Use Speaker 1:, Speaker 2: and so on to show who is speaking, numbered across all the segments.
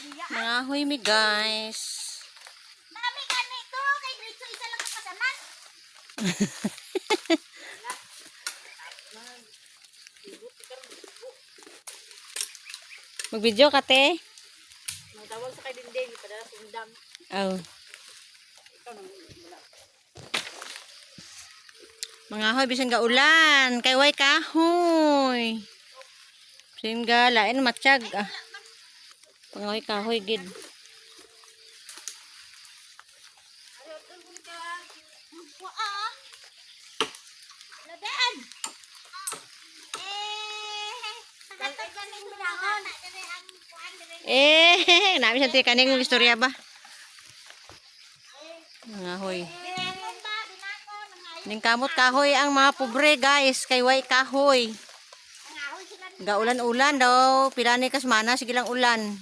Speaker 1: Nangahoy mi guys.
Speaker 2: Nami kami to kay dito isa lang kasanan.
Speaker 1: Mag-video ka te.
Speaker 2: Magtawag sa kay dinding padala tundang.
Speaker 1: Oh.
Speaker 2: Ikaw nang wala.
Speaker 1: Mangahoy bisan ga ulan, kay way kahoy. Bisan ga lain matsyag ah. Pangahoy kahoy gid.
Speaker 2: Ladan.
Speaker 1: Nabi sa kaning istorya ba? Mangahoy. Ning kamot kahoy ang mga pobre guys, kay way kahoy. Gaulan-ulan daw, pilani kas mana sige lang ulan.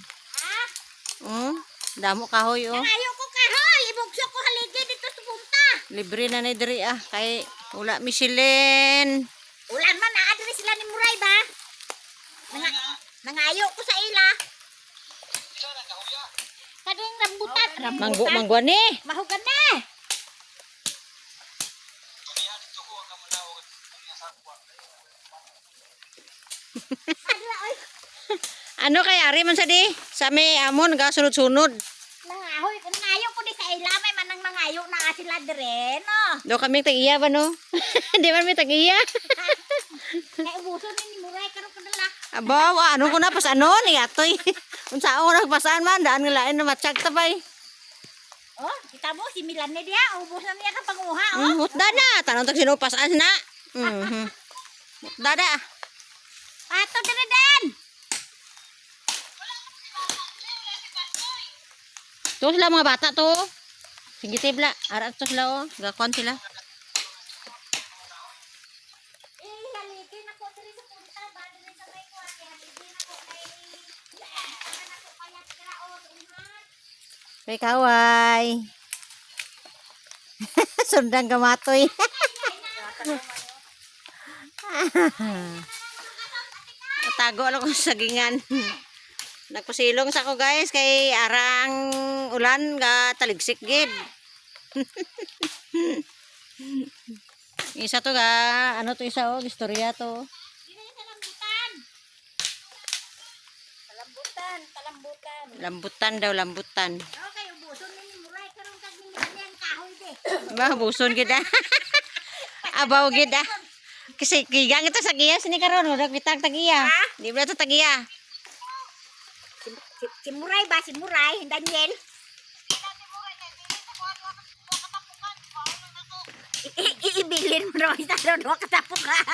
Speaker 1: Damo kahoy oh.
Speaker 2: Ayaw ko kahoy, ibugso ko haligi dito sa punta.
Speaker 1: Libre na ni diri ah, kay wala misilin.
Speaker 2: Ulan man naa diri sila ni Muray ba? Nangayo ko sa ila. Kading rambutan,
Speaker 1: Manggo ni.
Speaker 2: mahugan na.
Speaker 1: Ano kay ari man sa di? Sa may amon ga sunod-sunod.
Speaker 2: Nangayo ko di sa ila may manang mangayo na sila dire no.
Speaker 1: Do kami tag-iya ba no? Di man mi tag-iya.
Speaker 2: Kay ubuson ni Muray karon kadala.
Speaker 1: Abaw, ano ko na pas ano ni atoy. Unsa ako nagpasaan man daan nga lain na matsyag tabay.
Speaker 2: Oh, kita mo si Milan ni dia, ubuson niya ka panguha oh.
Speaker 1: Hutda na, tanong tag sinupasaan na. Hutda.
Speaker 2: Pato dire den.
Speaker 1: To sila mga bata to. Sige tibla, ara to sila oh, gakon sila.
Speaker 2: Haligi na ko diri sa punta ba diri sa may kuha kay haligi na ko kay ana ko kaya kraot inhan.
Speaker 1: Kay kaway. Sundang gamatoy. Tago lang ko sa sagingan. Nagpasilong sa ako guys kay arang ulan ga taligsik gid. Isa to ga ano to isa oh istorya to.
Speaker 2: Dili sa lambutan.
Speaker 1: Lambutan daw lambutan.
Speaker 2: Okay, ubuson ni Muray karon kag ni Milan kahoy de.
Speaker 1: Ba buson gid ah. Abaw gid ah. Kasi kigang ito sa giya sini karon udah bitag tagiya. Di ba to tagiya?
Speaker 2: Si Muray ba si Muray Daniel? Ibilin mo raw isa daw katapukan.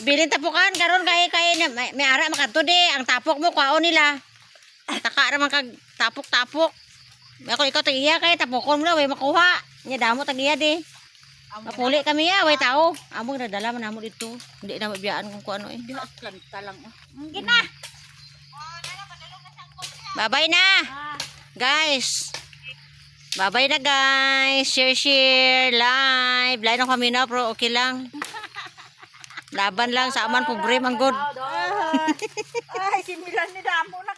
Speaker 1: Bilin tapukan karon kay may ara makanto di ang tapok mo kwaon nila. Taka ra man kag tapok-tapok. Ako ikaw tagiya kay tapokon mo na way makuha. Nya damo tagiya di. Mapuli kami ya way tao. Among nadala man namo dito. Hindi na mabiyaan kung ano eh.
Speaker 2: Diha planta lang oh. Gina.
Speaker 1: Bye-bye na. Guys. Bye-bye na guys. Share live. Live ng kami na pero okay lang. Laban lang sa aman pobre man good.
Speaker 2: Ay, si Milan ni damo na